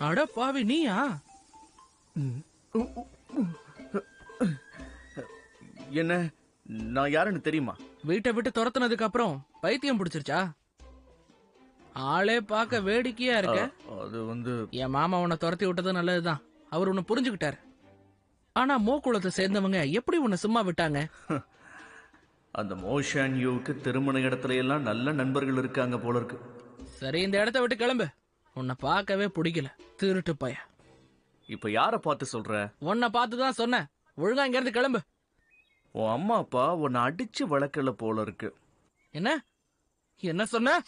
அட பாவி, நீயா? என்ன, நான் யாருன்னு தெரியுமா? வீட்டை விட்டு துரத்துனதுக்கு அப்புறம் பைத்தியம் பிடிச்சிருச்சா? ஆளே பார்க்க வேடிக்கையா இருக்க. அது என் மாமா உன்னை துரத்தி விட்டது நல்லதுதான். அவர் உன்னை புரிஞ்சுக்கிட்டாரு. ஆனா மோக்குளத்தை சேர்ந்தவங்க எப்படி உன்னை சும்மா விட்டாங்க? அந்த மோஷன் யூக்கு திருமண இடத்துல எல்லாம் நல்ல நண்பர்கள் இருக்காங்க போல இருக்கு. சரி, இந்த இடத்த விட்டு கிளம்பு. உன்னை பார்க்கவே பிடிக்கல, திருட்டு பைய. இப்ப யார பார்த்து சொல்ற? உன்னை பார்த்துதான் சொன்னேன். ஒழுங்கா இங்க இருந்து கிளம்பு. உன் அம்மா அப்பா உன்னை அடிச்சு வளர்க்கல போல இருக்கு. என்ன என்ன சொன்ன?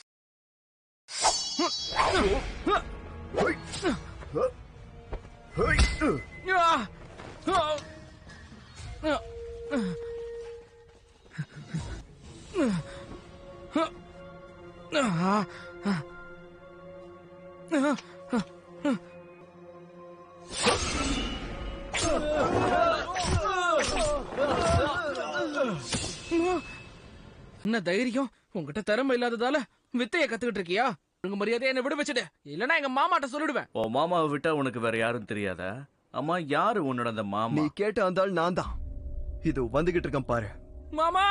என்ன தைரியம்? உங்ககிட்ட திறமை இல்லாததால வித்தைய கத்துக்கிட்டு இருக்கியா? உங்க மரியாதையை என்ன விட வச்சுடு, இல்லன்னா எங்க மாமாட்ட சொல்லிடுவேன். ஓ, மாமாவை விட்டா உனக்கு வேற யாரும் தெரியாதா? அம்மா, யாரு உன்னோட அந்த மாமா? நீ கேட்ட அந்த ஆள் நான் தான். இது வந்துகிட்டு இருக்கேன் பாரு. மாமா!